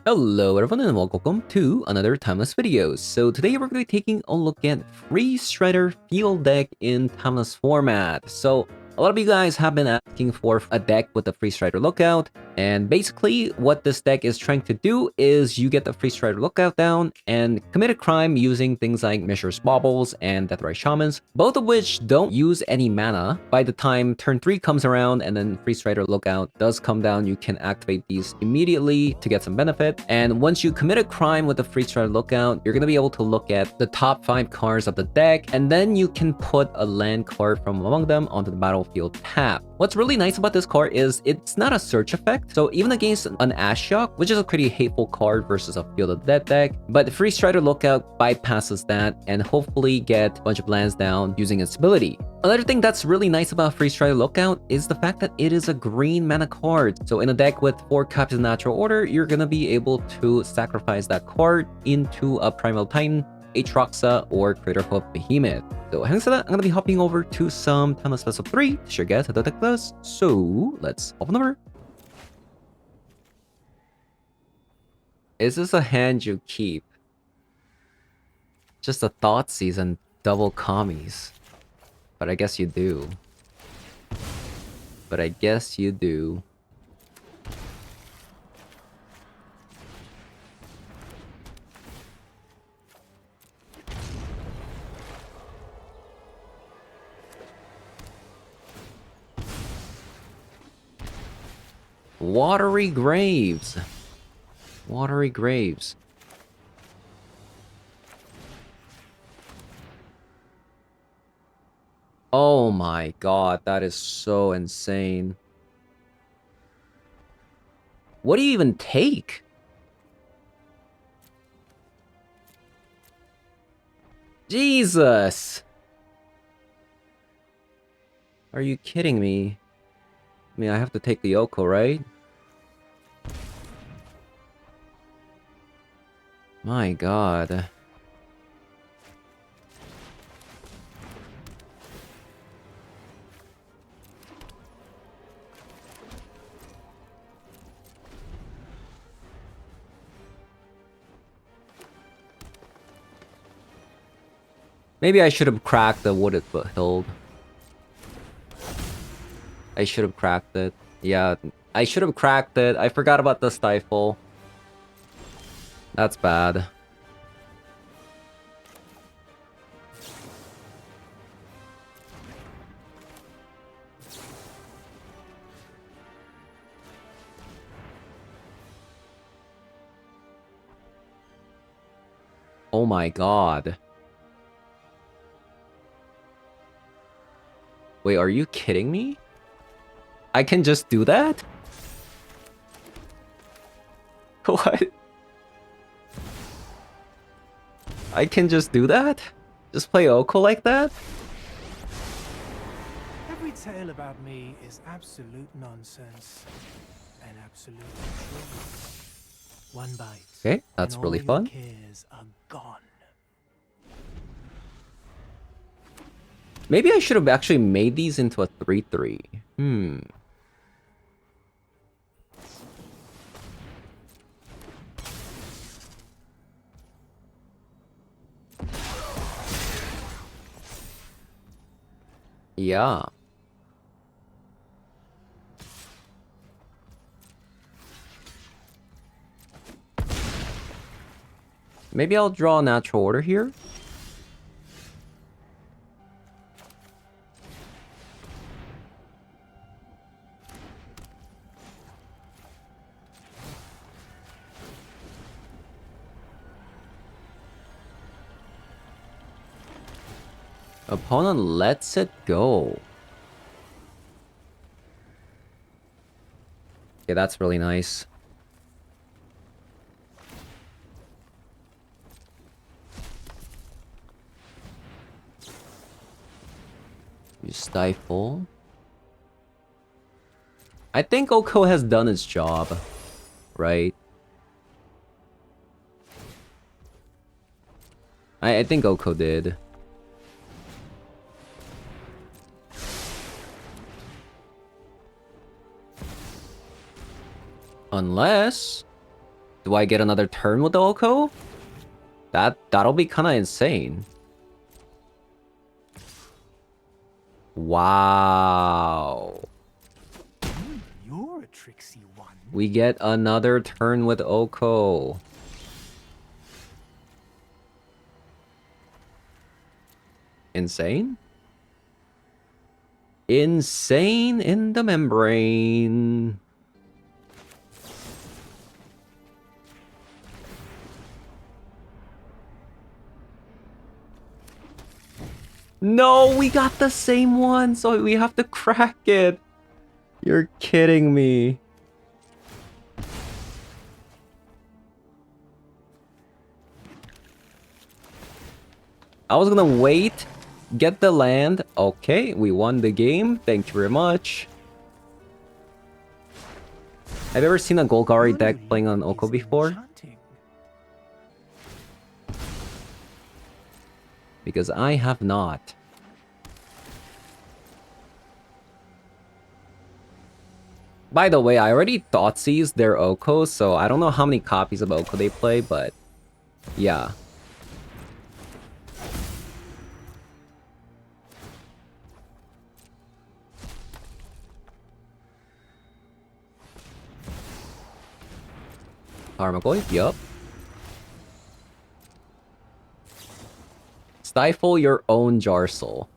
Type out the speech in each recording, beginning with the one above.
Hello everyone and welcome to another Timeless video. So today we're going to be taking a look at Freestrider field deck in Timeless format. So a lot of you guys have been asking for a deck with the Freestrider Lookout, and basically what this deck is trying to do is you get the Freestrider Lookout down and commit a crime using things like Mishra's Baubles and Deathrite Shamans, both of which don't use any mana. By the time turn 3 comes around and then Freestrider Lookout does come down, you can activate these immediately to get some benefit. And once you commit a crime with the Freestrider Lookout, you're going to be able to look at the top 5 cards of the deck, and then you can put a land card from among them onto the battlefield tap. What's really nice about this card is it's not a search effect, so even against an Ashiok, which is a pretty hateful card versus a Field of the Dead deck, but the Freestrider Lookout bypasses that and hopefully get a bunch of lands down using its ability. Another thing that's really nice about Freestrider Lookout is the fact that it is a green mana card. So in a deck with 4 copies of Natural Order, you're gonna be able to sacrifice that card into a Primal Titan, Aatroxa, or Critical Behemoth. So having said that, I'm gonna be hopping over to some Timeless Best of 3 to show you guys how the deck does. So let's hop on over. Is this a hand you keep? Just a Thoughtseize and double commies. But I guess you do. But I guess you do. Watery Graves. Watery Graves. Oh my god, that is so insane. What do you even take? Jesus! Are you kidding me? I mean, I have to take the Oko, right? My god. Maybe I should have cracked the Wooded Foothill. I should have cracked it. Yeah, I should have cracked it. I forgot about the Stifle. That's bad. Oh my god. Wait, are you kidding me? I can just do that? What? I can just do that? Just play Oko like that? Every tale about me is absolute nonsense and absolute truth. One bite. Okay, that's and really all fun. your cares are gone. Maybe I should have actually made these into a 3-3. Yeah. Maybe I'll draw a Natural Order here. Opponent lets it go. Okay, that's really nice. You Stifle. I think Oko has done its job, right? I think Oko did. Unless Do I get another turn with the Oko? That'll be kind of insane. Wow. You're a tricksy one. We get another turn with Oko. Insane? Insane in the membrane. No, we got the same one, so we have to crack it. You're kidding me. I was gonna wait, get the land. Okay, we won the game. Thank you very much. Have you ever seen a Golgari deck playing on Oko before? Enchanting. Because I have not. By the way, I already Thoughtseize their Oko, so I don't know how many copies of Oko they play, but yeah. Armagoy, yup. Stifle your own Jarsoul.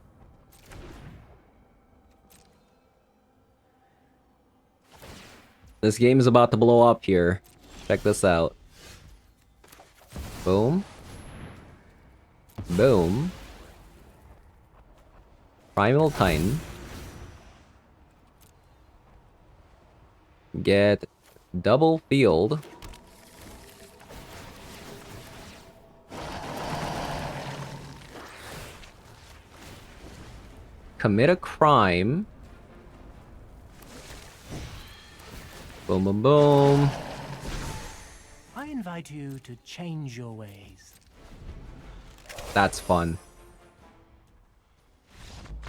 This game is about to blow up here. Check this out. Boom. Boom. Primal Titan. Get double field. Commit a crime. Boom, boom, boom. I invite you to change your ways. That's fun.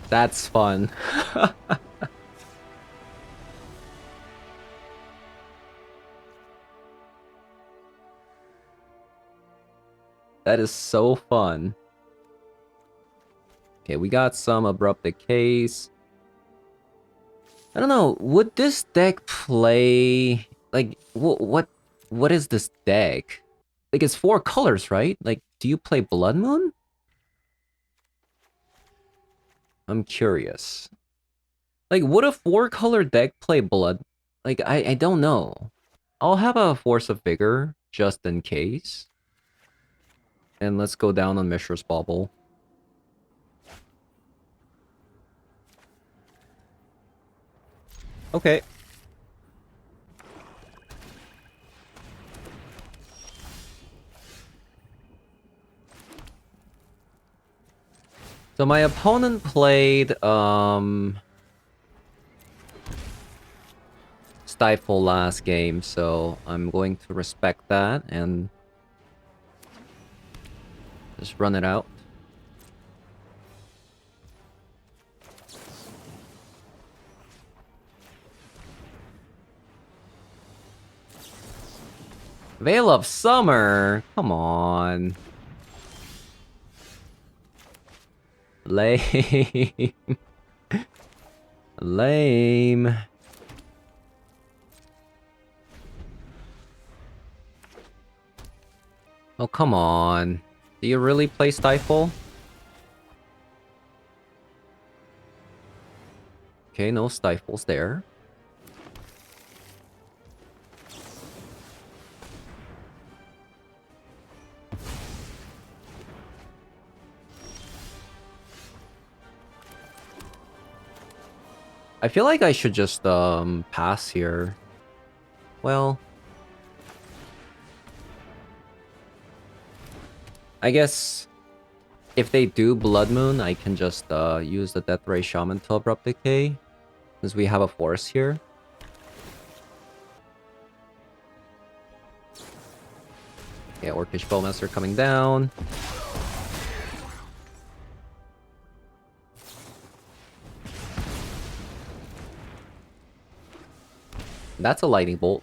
That's fun. That is so fun. Okay, we got some Abrupt Decays. I don't know, would this deck play... Like, what is this deck? Like, it's 4 colors, right? Like, do you play Blood Moon? I'm curious. Like, would a 4-color deck play Blood? Like, I don't know. I'll have a Force of Vigor, just in case. And let's go down on Mishra's Bauble. Okay. So my opponent played, Stifle last game, so I'm going to respect that and just run it out. Veil of Summer? Come on. Lame. Lame. Oh, come on. Do you really play Stifle? Okay, no Stifles there. I feel like I should just, pass here. Well... I guess... if they do Blood Moon, I can just, use the Death Ray Shaman to Abrupt Decay. Since we have a force here. Yeah, Orcish Bowmaster coming down. That's a lightning bolt.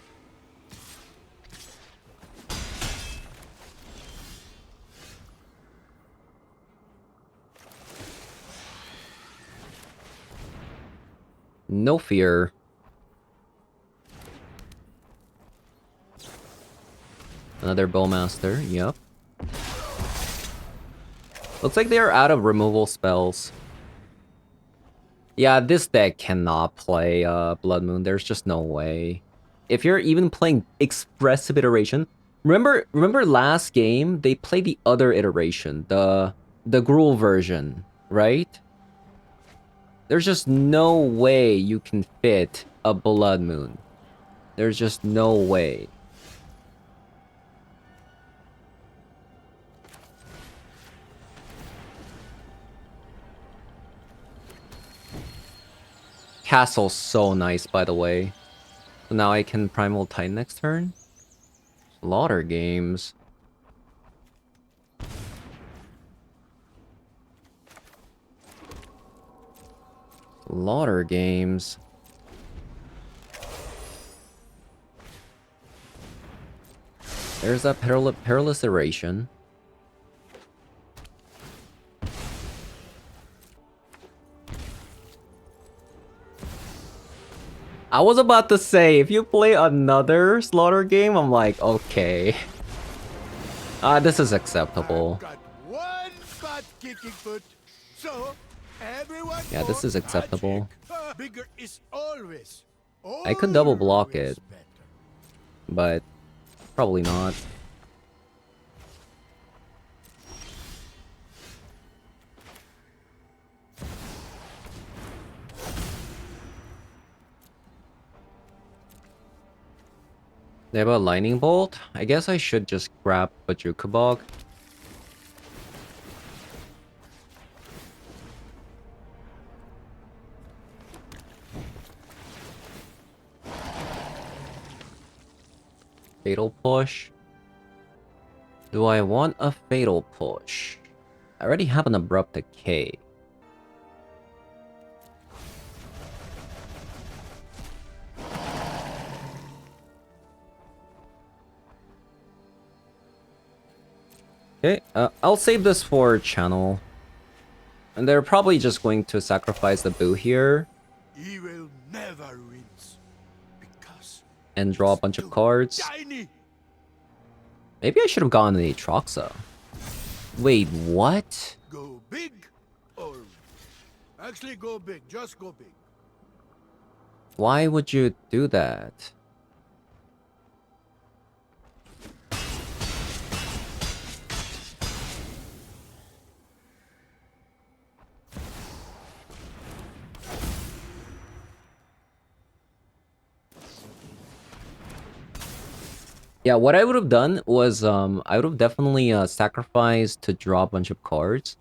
No fear. Another Bowmaster, yep. Looks like they are out of removal spells. Yeah, this deck cannot play Blood Moon. There's just no way. If you're even playing Expressive Iteration, remember last game they played the other iteration, the Gruul version, right? There's just no way you can fit a Blood Moon. There's just no way. Castle's so nice, by the way. So now I can Primal Titan next turn? Slaughter games. Slaughter games. There's that perilous iteration. I was about to say, if you play another Slaughter game, I'm like, okay. This is acceptable. I've got one butt-kicking foot, so everyone Yeah, this is acceptable. magic. Bigger is always I could double block always it, better. but probably not. They have a Lightning Bolt? I guess I should just grab Bajuka Bog. Fatal Push. Do I want a Fatal Push? I already have an Abrupt Decay. Okay, I'll save this for channel. And they're probably just going to sacrifice the Boo here. He will never wins because And draw a bunch of cards. tiny. Maybe I should have gotten the Atroxa. Wait, what? Go big or actually go big. Just go big. Why would you do that? Yeah, what I would have done was I would have definitely sacrificed to draw a bunch of cards.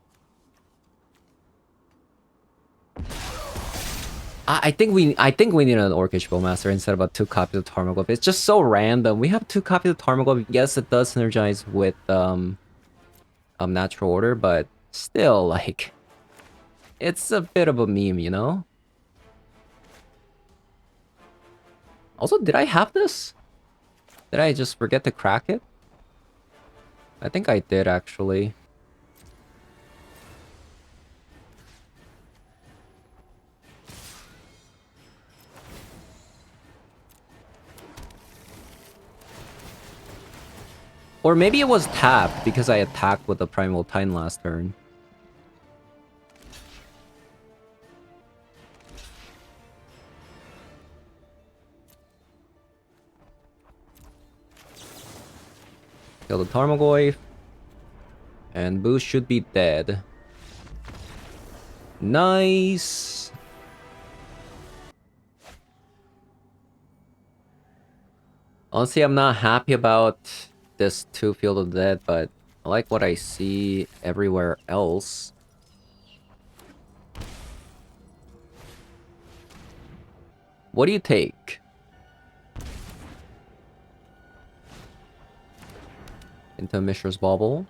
I think we need an Orcish Bowmaster instead of 2 copies of Tarmogoyf. It's just so random. We have 2 copies of Tarmogoyf. Yes, it does synergize with Natural Order, but still, like, it's a bit of a meme, you know? Also, did I have this? Did I just forget to crack it? I think I did, actually. Or maybe it was tapped because I attacked with the Primal Titan last turn. Kill the Tarmogoyf. And Boo should be dead. Nice! Honestly, I'm not happy about this 2 Field of Dead, but I like what I see everywhere else. What do you take? Into Mishra's Bauble?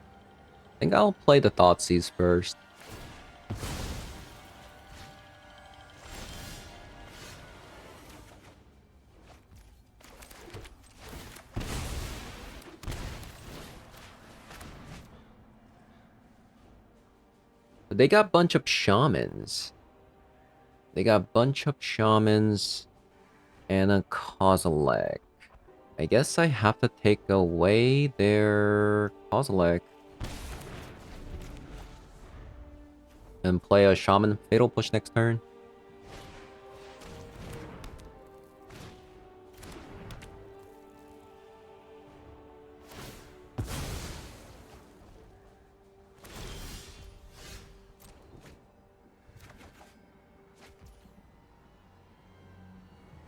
I think I'll play the Thoughtseize first. But they got a bunch of shamans. They got a bunch of shamans and a Kozilek. I guess I have to take away their Kozilek and play a shaman fatal push next turn.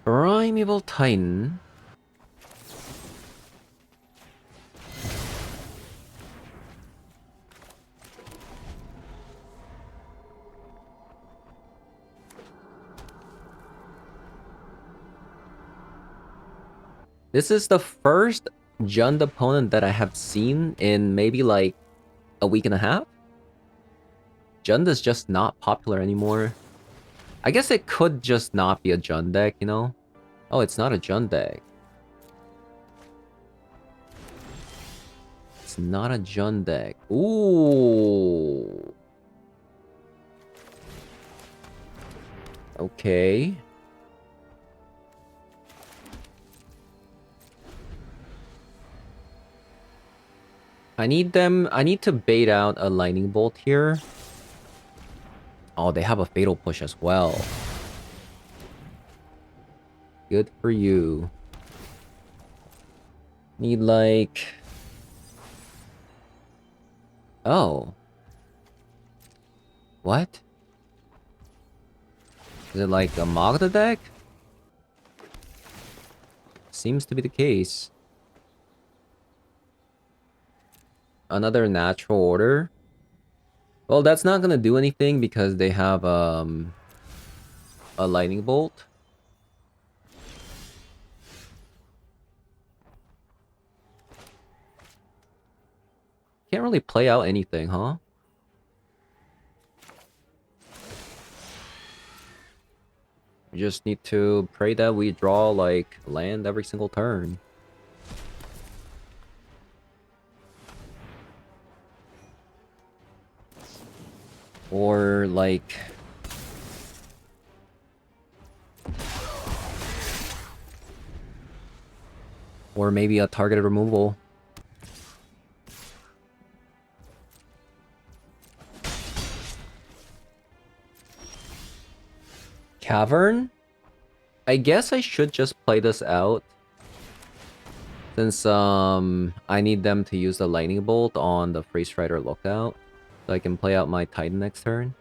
Primeval Titan. This is the first Jund opponent that I have seen in maybe like a week and a half. Jund is just not popular anymore. I guess it could just not be a Jund deck, you know? Oh, it's not a Jund deck. It's not a Jund deck. Ooh. Okay. I need to bait out a lightning bolt here. Oh, they have a fatal push as well. Good for you. Need like... Oh. What? Is it like a Magda deck? Seems to be the case. Another natural order? Well, that's not gonna do anything because they have a lightning bolt. Can't really play out anything, huh? We just need to pray that we draw, like, land every single turn. Or, like... Or maybe a targeted removal. Cavern? I guess I should just play this out. Since, I need them to use the lightning bolt on the Freestrider lookout. So I can play out my Titan next turn.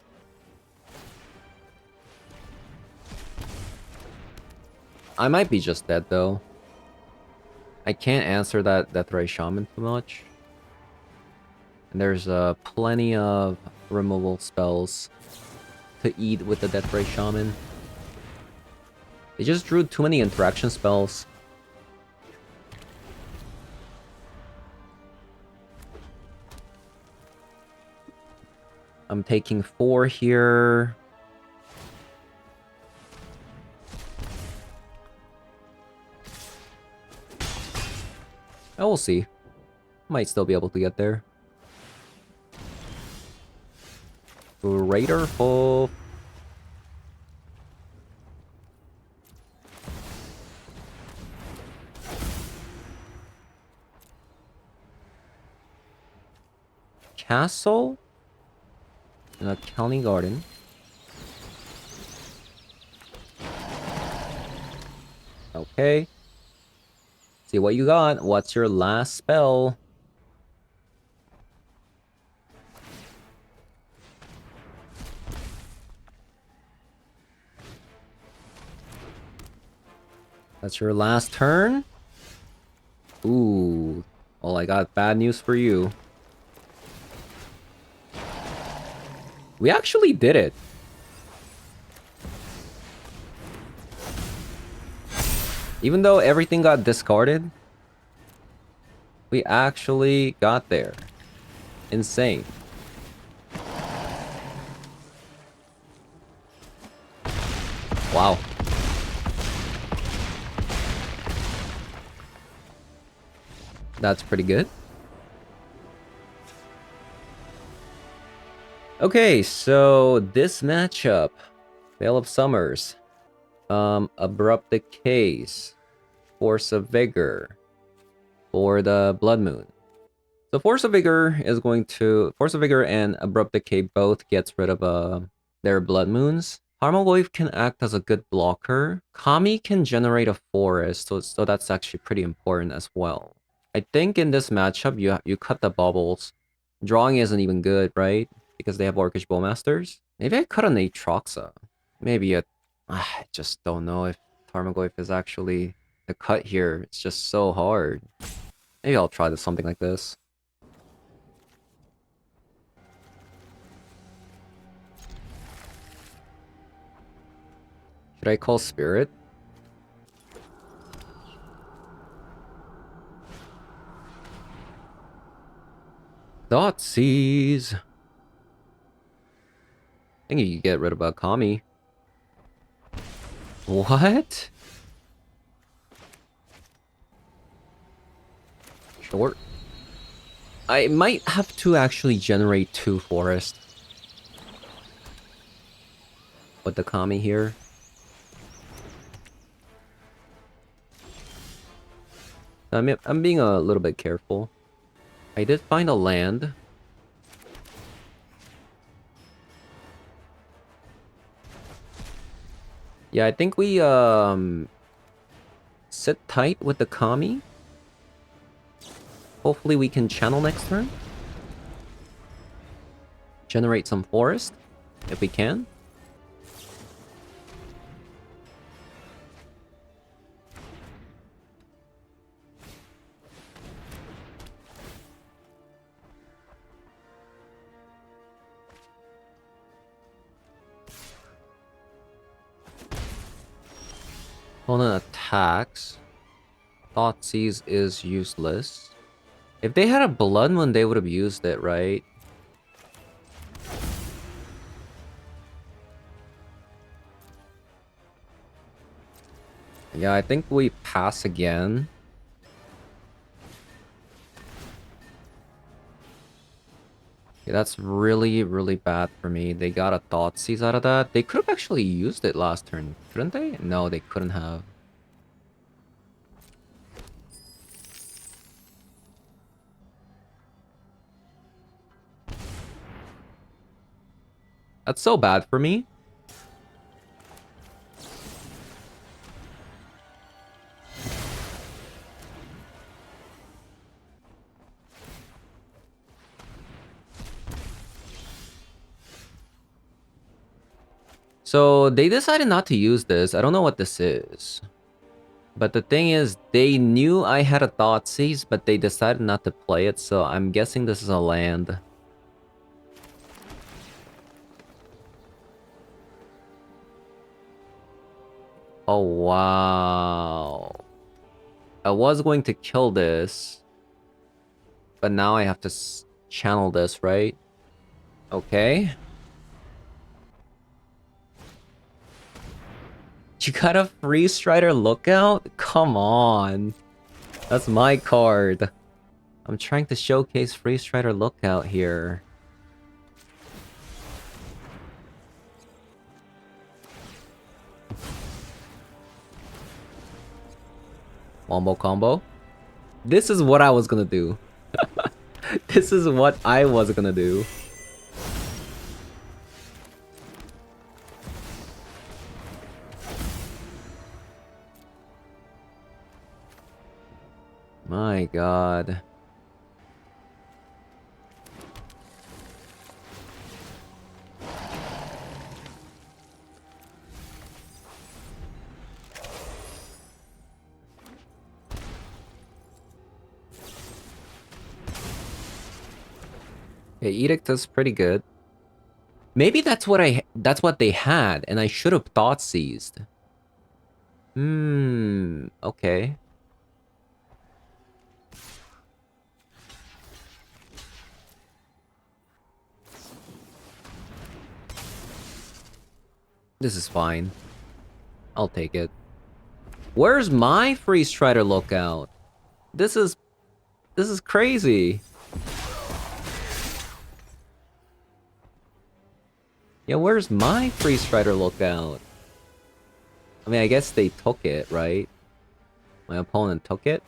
I might be just dead, though. I can't answer that Deathray Shaman too much. And there's, plenty of removal spells to eat with the Deathray Shaman. They just drew too many interaction spells. I'm taking 4 here. I will see. Might still be able to get there. Raider Hoof. Castle? And a County Garden. Okay. See what you got. What's your last spell? That's your last turn? Ooh. Well, I got bad news for you. We actually did it. Even though everything got discarded, we actually got there. Insane. Wow. That's pretty good. Okay, so this matchup, Veil of Summers. Abrupt Decays. Force of Vigor. For the Blood Moon. So Force of Vigor is going to... Force of Vigor and Abrupt Decay both gets rid of their Blood Moons. Wave can act as a good blocker. Kami can generate a forest, so that's actually pretty important as well. I think in this matchup, you cut the bubbles. Drawing isn't even good, right? Because they have Orcish Bowmasters. Maybe I cut an Aatroxa. Maybe I just don't know if Tarmogoyf is actually the cut here. It's just so hard. Maybe I'll try something like this. Should I call Spirit? Thoughtseize. I think you can get rid of a Kami. What? Short. I might have to actually generate 2 forests. With the Kami here. I'm being a little bit careful. I did find a land. Yeah, I think we sit tight with the Kami. Hopefully we can channel next turn. Generate some forest, if we can. Opponent attacks. Thoughtseize is useless. If they had a Blood Moon, they would have used it, right? Yeah, I think we pass again. Yeah, that's really, really bad for me. They got a Thoughtseize out of that. They could have actually used it last turn, couldn't they? No, they couldn't have. That's so bad for me. So they decided not to use this. I don't know what this is. But the thing is, they knew I had a Thoughtseize, but they decided not to play it, so I'm guessing this is a land. Oh, wow. I was going to kill this. But now I have to channel this, right? Okay. You got a Freestrider Lookout? Come on. That's my card. I'm trying to showcase Freestrider Lookout here. Wombo combo. This is what I was gonna do. This is what I was gonna do. My god. Okay, Edict is pretty good. Maybe that's what they had, and I should have Thoughtseized. Okay. This is fine. I'll take it. Where's my Freestrider Lookout? This is crazy. Yeah, where's my Freestrider lookout? I mean, I guess they took it, right? My opponent took it?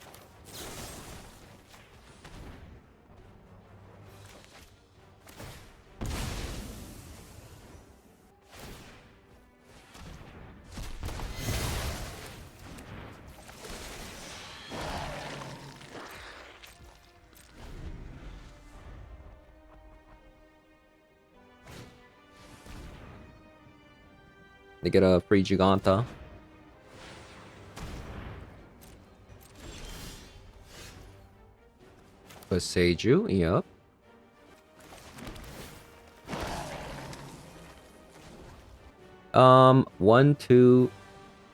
They get a free Giganta. Seiju, yep. One, two,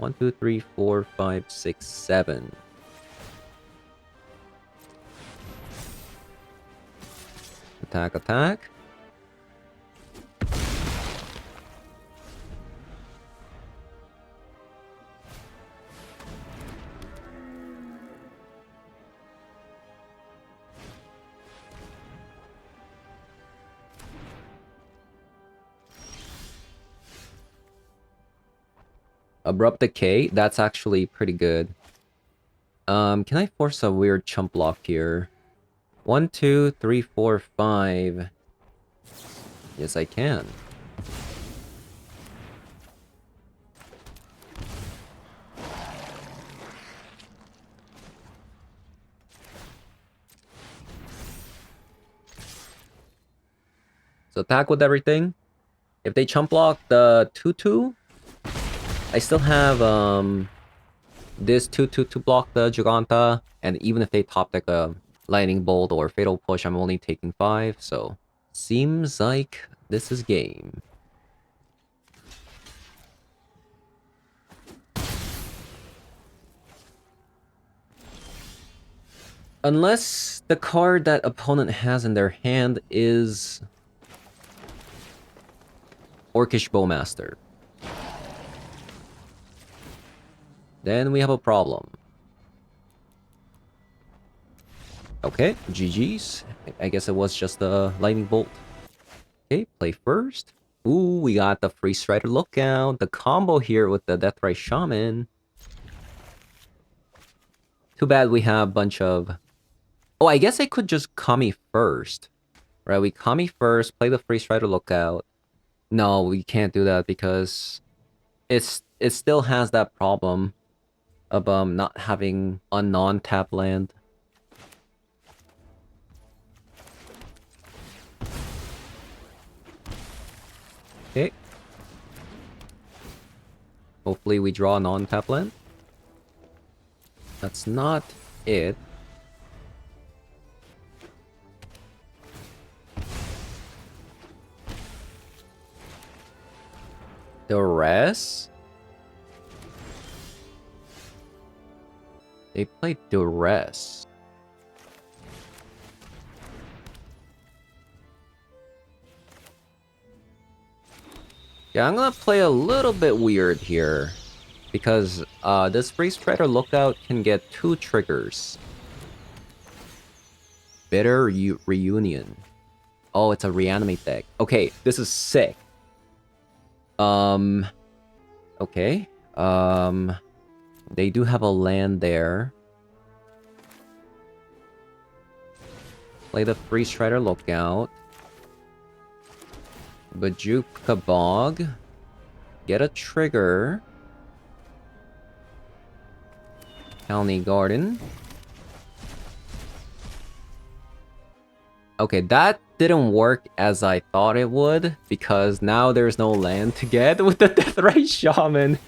3, 4, 5, 6, 7. Attack, attack. Abrupt Decay, that's actually pretty good. Can I force a weird chump block here? 1, 2, 3, 4, 5. Yes, I can. So attack with everything. If they chump block the 2-2, I still have this 2-2 to block the Giganta, and even if they top deck a Lightning Bolt or Fatal Push, I'm only taking 5, so seems like this is game. Unless the card that opponent has in their hand is Orcish Bowmaster. Then we have a problem. Okay, GG's. I guess it was just a Lightning Bolt. Okay, play first. Ooh, we got the Freestrider lookout. The combo here with the Deathray Shaman. Too bad we have a bunch of... Oh, I guess I could just Kami first. Right, we Kami first, play the Freestrider lookout. No, we can't do that because it still has that problem of not having a non-tap land. Okay. Hopefully we draw a non-tap land. That's not it. Duress? They played Duress. Yeah, I'm gonna play a little bit weird here. Because this Freestrider lookout can get 2 triggers. Bitter Reunion. Oh, it's a reanimate deck. Okay, this is sick. Okay. They do have a land there. Play the Freestrider lookout. Bajuka Bog. Get a trigger. County Garden. Okay, that didn't work as I thought it would, because now there's no land to get with the Deathray Shaman.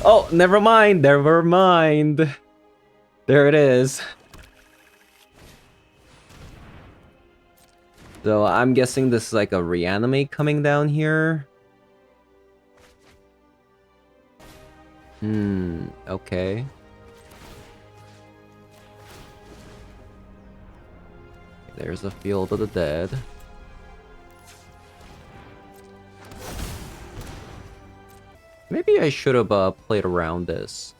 Oh, never mind, never mind. There it is. So I'm guessing this is like a reanimate coming down here. Okay. There's a Field of the Dead. Maybe I should have played around this.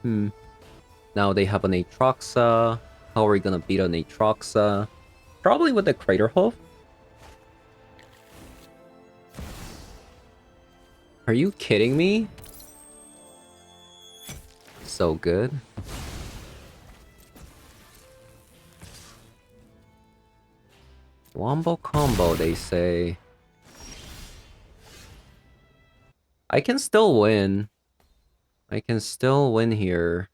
Now they have an Aatroxa. How are we gonna beat an Aatroxa? Probably with the Crater Hoof. Are you kidding me? So good. Wombo combo, they say. I can still win. I can still win here.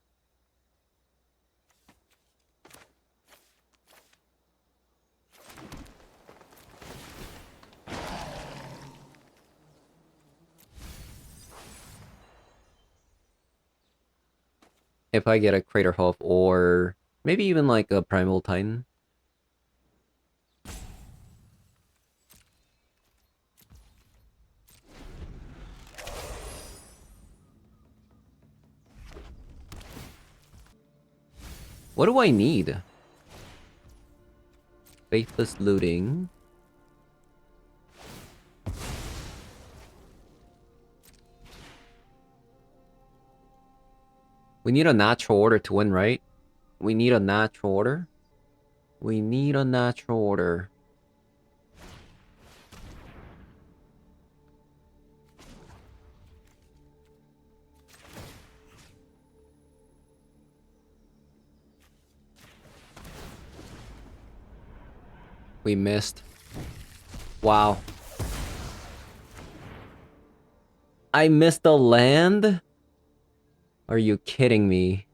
If I get a Crater Hoof or maybe even like a Primal Titan. What do I need? Faithless Looting. We need a natural order to win, right? We need a natural order. We need a natural order. We missed. Wow. I missed the land? Are you kidding me?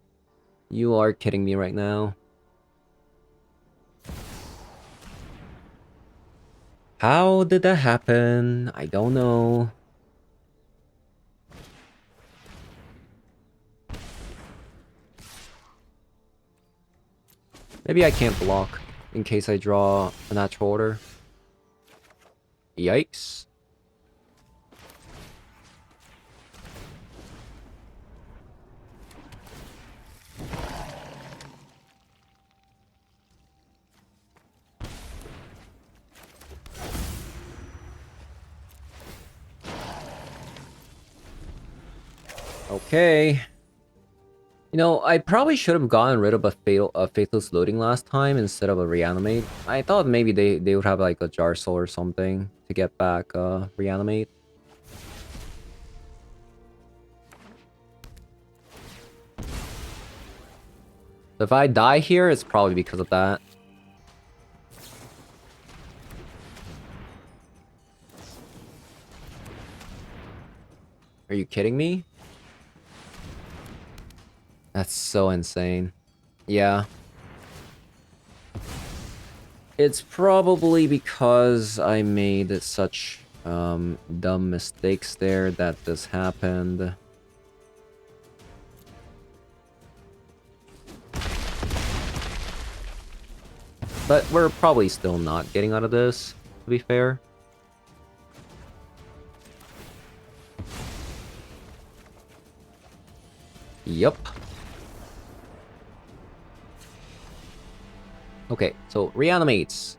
You are kidding me right now. How did that happen? I don't know. Maybe I can't block in case I draw a natural order. Yikes. Okay. You know, I probably should have gotten rid of a Faithless Loading last time instead of a Reanimate. I thought maybe they would have like a Jar Soul or something to get back Reanimate. If I die here, it's probably because of that. Are you kidding me? That's so insane. Yeah. It's probably because I made such dumb mistakes there that this happened. But we're probably still not getting out of this, to be fair. Yup. Okay, so reanimates.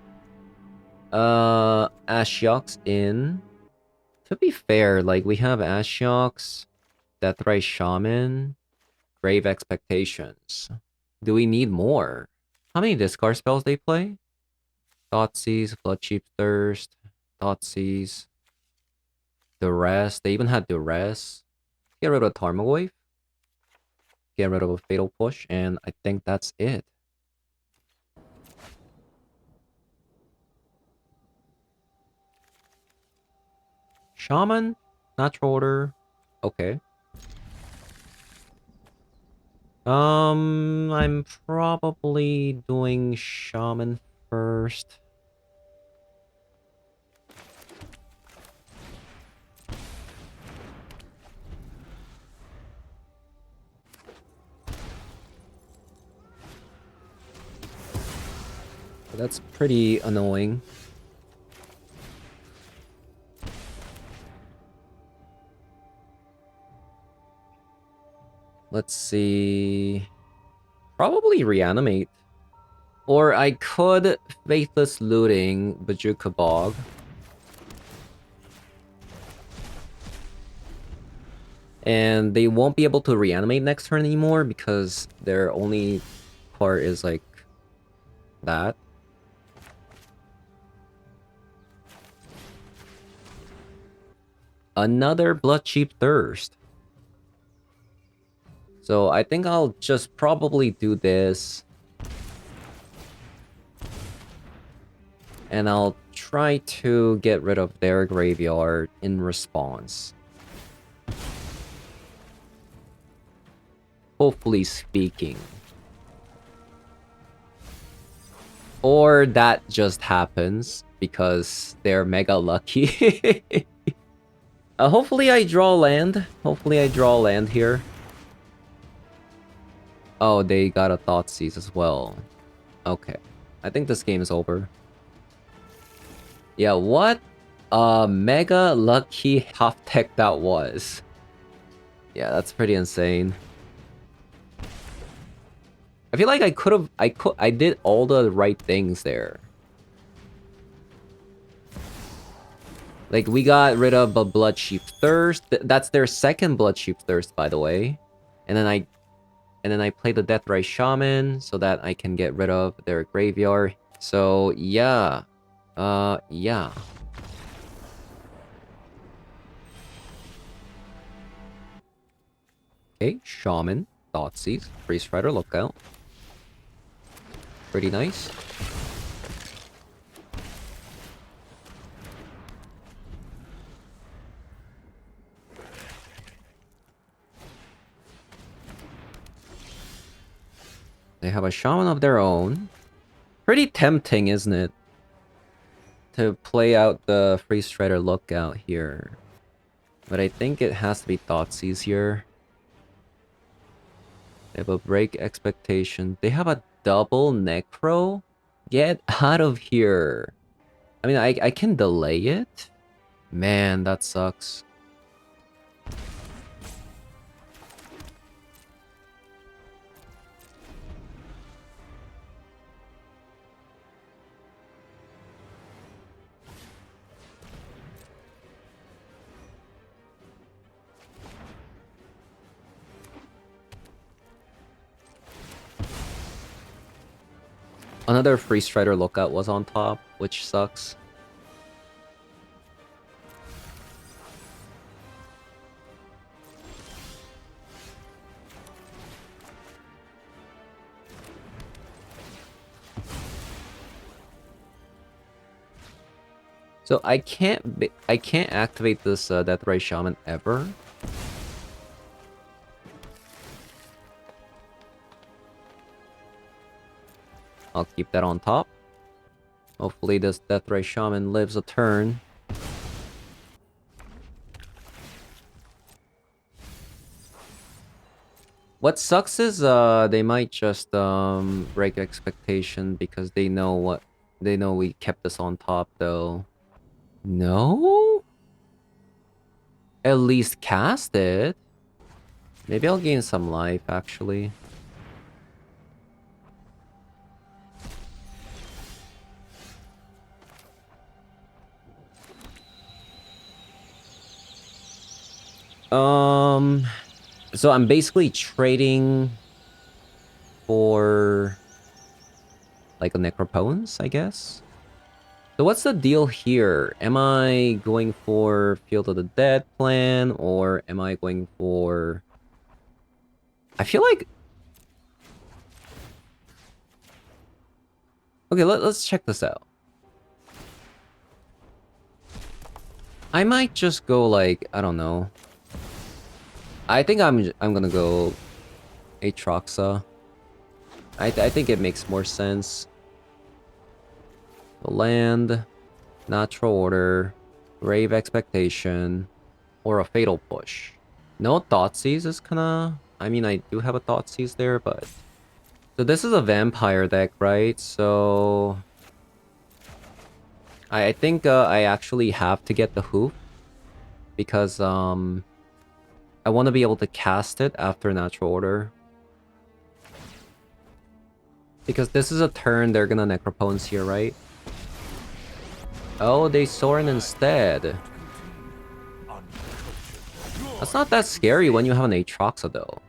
Ashiok's in. To be fair, like we have Ashiok's, Deathray Shaman, Grave Expectations. Do we need more? How many discard spells they play? Thoughtseize, Bloodcheap Thirst, Thoughtseize, Duress. They even had Duress. Get rid of Tarmogoyf. Get rid of a Fatal Push, and I think that's it. Shaman? Natural Order. Okay. I'm probably doing Shaman first. That's pretty annoying. Let's see. Probably reanimate. Or I could Faithless Looting Bajuka Bog. And they won't be able to reanimate next turn anymore because their only part is like that. Another Bloodcheap Thirst. So I think I'll just probably do this. And I'll try to get rid of their graveyard in response. Hopefully speaking. Or that just happens because they're mega lucky. Hopefully I draw land. Hopefully I draw land here. Oh, they got a Thoughtseize as well. Okay. I think this game is over. Yeah, what a mega lucky top tech that was. Yeah, that's pretty insane. I feel like I did all the right things there. Like, we got rid of a Bloodcheap Thirst. That's their second Bloodcheap Thirst, by the way. And then I play the Deathrise Shaman so that I can get rid of their graveyard. So, yeah. Yeah. Okay, Shaman, Thoughtseize, Freestrider, Lookout. Pretty nice. They have a Shaman of their own. Pretty tempting, isn't it? To play out the Freestrider Lookout here. But I think it has to be Thoughtseize here. They have a Break Expectation. They have a double Necro? Get out of here. I mean, I can delay it? Man, that sucks. Another Freestrider Lookout was on top, which sucks. So I can't activate this Deathrise Shaman ever. I'll keep that on top. Hopefully this Deathrise Shaman lives a turn. What sucks is they might just break expectation because they know we kept this on top though. No? At least cast it. Maybe I'll gain some life actually. So I'm basically trading for like a Necropotence, I guess. So what's the deal here? Am I going for Field of the Dead plan, or am I going for... I feel like... Okay, let's check this out. I might just go like, I don't know. I think I'm gonna go Aatroxa. I think it makes more sense. The land, Natural Order, Grave Expectation, or a Fatal Push. No Thoughtseize is kinda... I mean, I do have a Thoughtseize there, but... So this is a Vampire deck, right? So... I think I actually have to get the Hoof. Because, I want to be able to cast it after Natural Order. Because this is a turn they're gonna Necropotence here, right? Oh, they Sorin instead. That's not that scary when you have an Aatroxa, though.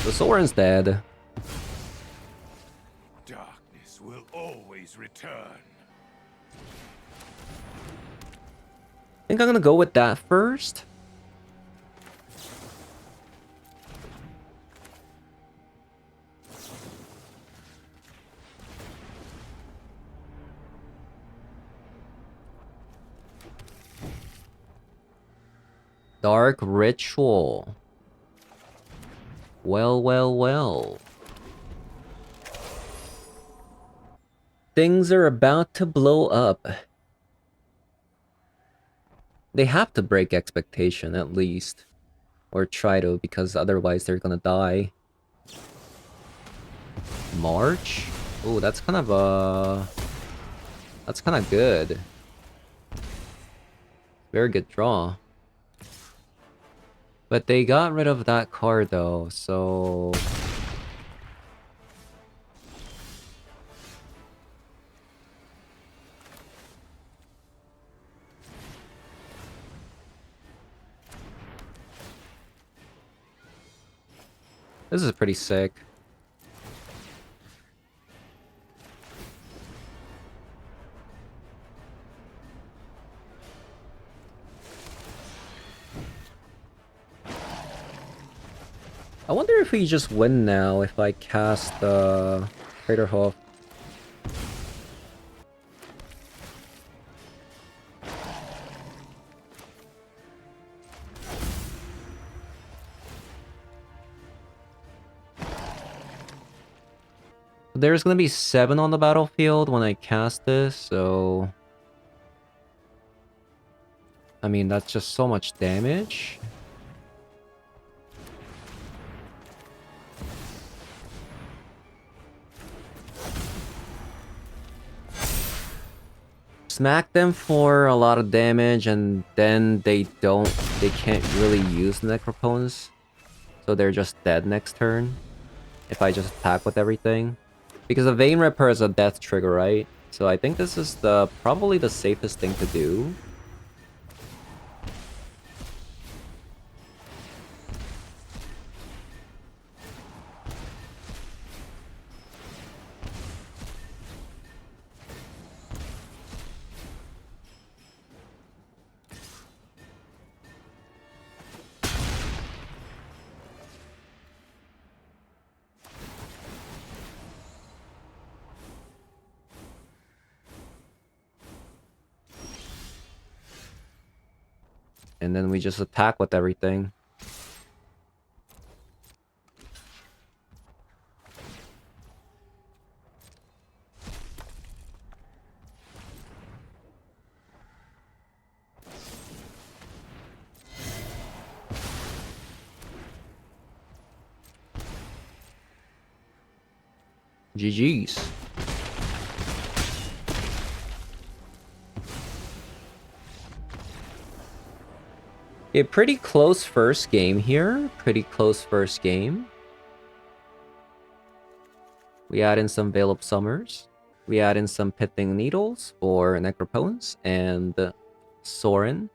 The Sorin's dead. will always return. I think I'm gonna go with that first. Dark Ritual. Well, well, well. Things are about to blow up. They have to break expectation, at least. Or try to, because otherwise they're gonna die. March? Oh, that's kind of that's kind of good. Very good draw. But they got rid of that card though, so... This is pretty sick. I wonder if we just win now if I cast Crater Hoof. There's gonna be 7 on the battlefield when I cast this, so... I mean, that's just so much damage. Smack them for a lot of damage, and then they can't really use Necropons. So they're just dead next turn. If I just attack with everything. Because the Vein Ripper is a death trigger, right? So I think this is probably the safest thing to do. And then we just attack with everything. GG's. A pretty close first game here. Pretty close first game. We add in some Veil of Summers. We add in some Pithing Needles for Necropons and Sorin.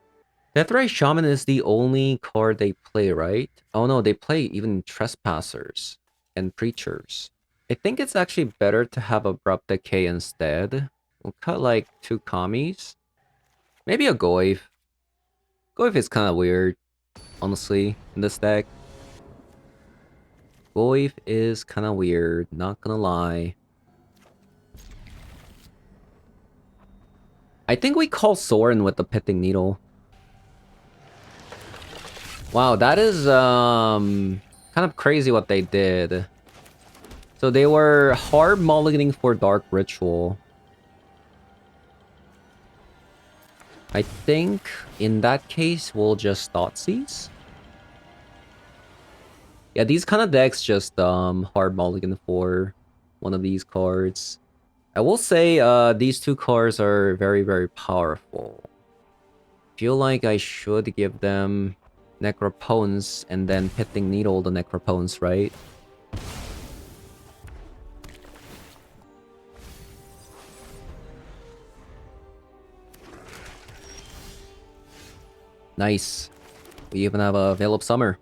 Deathray Shaman is the only card they play, right? Oh no, they play even Trespassers and Preachers. I think it's actually better to have Abrupt Decay instead. We'll cut like 2 Kamis. Maybe a Goyf. Goyf is kind of weird, honestly, in this deck. Goyf is kind of weird, not gonna lie. I think we call Sorin with the Pithing Needle. Wow, that is kind of crazy what they did. So they were hard mulliganing for Dark Ritual. I think in that case we'll just Thoughtseize. Yeah, these kind of decks just hard mulligan for one of these cards. I will say these 2 cards are very, very powerful. Feel like I should give them Necropons and then Pithing Needle the Necropons, right? Nice. We even have a Veil of Summer.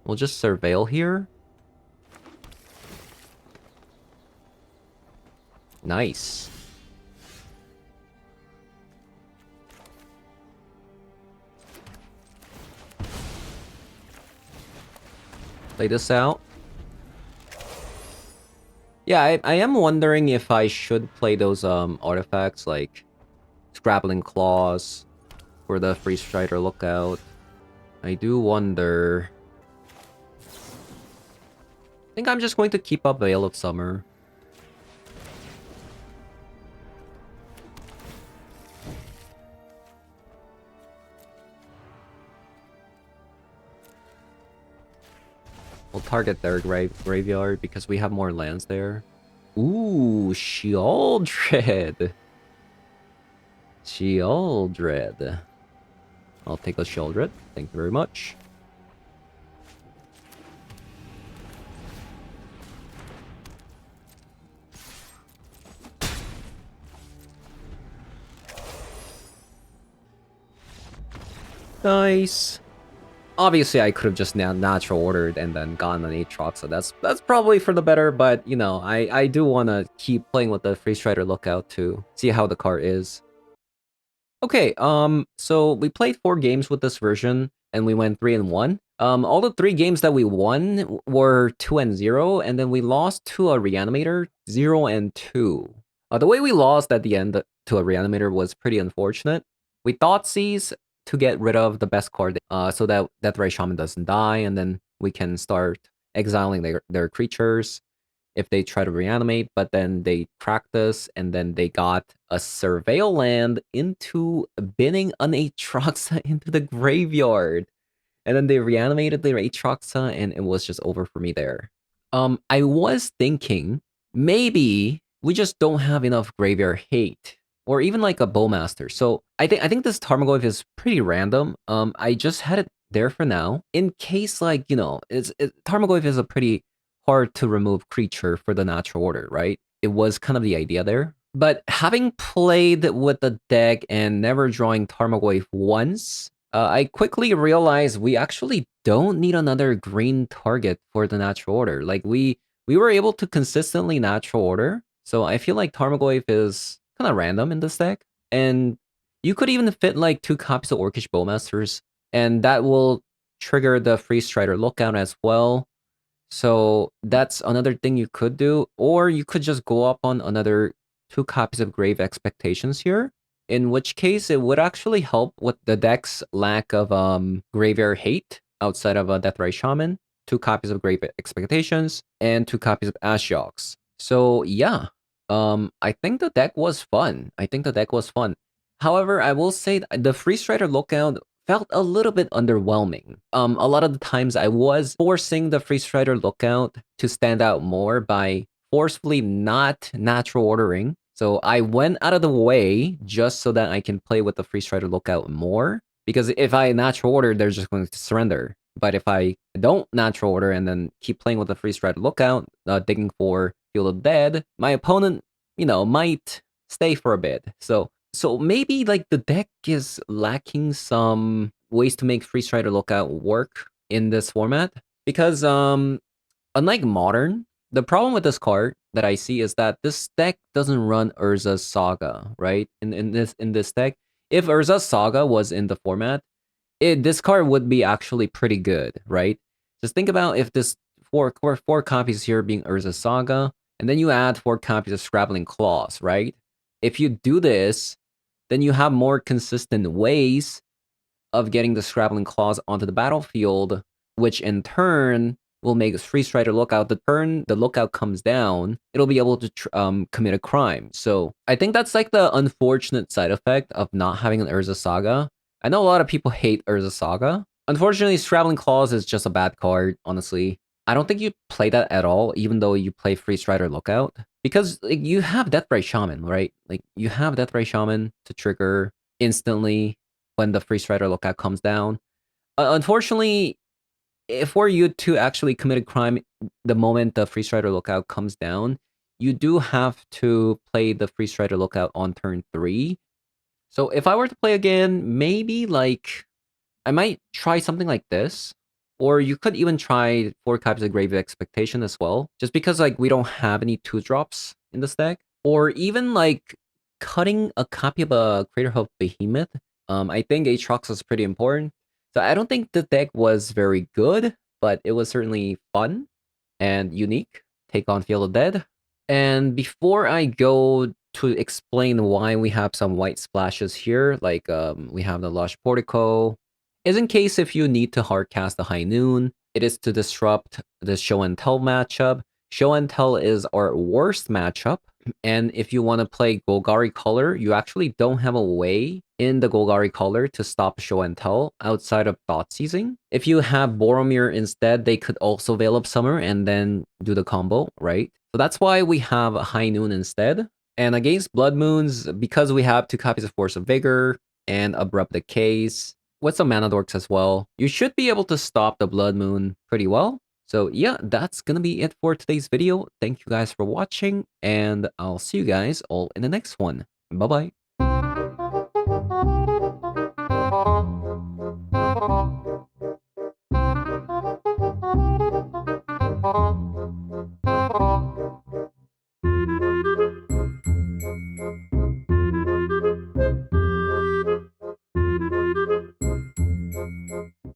We'll just surveil here. Nice. Play this out. Yeah, I am wondering if I should play those artifacts like Scrabbling Claws for the Freestrider Lookout. I do wonder. I think I'm just going to keep up Veil of Summer. We'll target their graveyard because we have more lands there. Ooh, Sheoldred. Sheoldred. I'll take a Sheoldred. Thank you very much. Nice. Obviously, I could have just natural ordered and then gotten an Aatrox, so that's probably for the better. But you know, I do want to keep playing with the Freestrider Lookout to see how the card is. Okay, so we played 4 games with this version, and we went 3-1. All the 3 games that we won were 2-0, and then we lost to a Reanimator, 0-2. The way we lost at the end to a Reanimator was pretty unfortunate. We thought Seize to get rid of the best card, so that Deathray Shaman doesn't die, and then we can start exiling their creatures if they try to reanimate, but then they cracked us, and then they got a Surveil land into binning an Aatroxa into the graveyard. And then they reanimated their Aatroxa, and it was just over for me there. I was thinking, maybe we just don't have enough graveyard hate. Or even like a Bowmaster. So I think this Tarmogoyf is pretty random. I just had it there for now. In case, like, you know, Tarmogoyf is a pretty hard to remove creature for the natural order, right? It was kind of the idea there. But having played with the deck and never drawing Tarmogoyf once, I quickly realized we actually don't need another green target for the natural order. Like, we were able to consistently natural order. So I feel like Tarmogoyf is kind of random in this deck. And you could even fit like 2 copies of Orcish Bowmasters, and that will trigger the Freestrider Lookout as well. So that's another thing you could do, or you could just go up on another 2 copies of Grave Expectations here, in which case it would actually help with the deck's lack of Graveyard Hate outside of a Deathray Shaman, 2 copies of Grave Expectations, and 2 copies of Ashyoks. So yeah, I think the deck was fun. However, I will say the Freestrider Lookout felt a little bit underwhelming. A lot of the times I was forcing the Freestrider Lookout to stand out more by forcefully not natural ordering. So I went out of the way just so that I can play with the Freestrider Lookout more. Because if I natural order, they're just going to surrender. But if I don't natural order and then keep playing with the Freestrider Lookout, digging for Field of Dead, my opponent, you know, might stay for a bit. So maybe like the deck is lacking some ways to make Freestrider Lookout work in this format. Because unlike Modern, the problem with this card that I see is that this deck doesn't run Urza's Saga, right? In this deck. If Urza's Saga was in the format, this card would be actually pretty good, right? Just think about if this four copies here being Urza's Saga, and then you add 4 copies of Scrabbling Claws, right? If you do this, then you have more consistent ways of getting the Scrabbling Claws onto the battlefield, which in turn will make Freestrider Lookout. The turn the Lookout comes down, it'll be able to commit a crime. So I think that's like the unfortunate side effect of not having an Urza Saga. I know a lot of people hate Urza Saga. Unfortunately, Scrabbling Claws is just a bad card, honestly. I don't think you play that at all, even though you play Freestrider Lookout. Because like, you have Deathray Shaman, right? Like, you have Deathray Shaman to trigger instantly when the Freestrider Lookout comes down. Unfortunately, for you to actually commit a crime the moment the Freestrider Lookout comes down, you do have to play the Freestrider Lookout on turn 3. So if I were to play again, maybe like I might try something like this, Or you could even try 4 copies of Grave Expectation as well, just because like we don't have any 2-drops in this deck. Or even like cutting a copy of a Crater Hoof Behemoth. I think Aatrox is pretty important. So I don't think the deck was very good, but it was certainly fun and unique. Take on Field of Dead. And before I go to explain why we have some white splashes here, like we have the Lush Portico, is in case if you need to hardcast the High Noon, it is to disrupt the Show and Tell matchup. Show and Tell is our worst matchup, and if you want to play Golgari Color, you actually don't have a way in the Golgari Color to stop Show and Tell outside of Thought Seizing. If you have Boromir instead, they could also Veil of Summer and then do the combo, right? So that's why we have High Noon instead. And against Blood Moons, because we have 2 copies of Force of Vigor and Abrupt Decays, with some Mana Dorks as well, you should be able to stop the Blood Moon pretty well. So yeah, that's gonna be it for today's video. Thank you guys for watching, and I'll see you guys all in the next one. Bye-bye.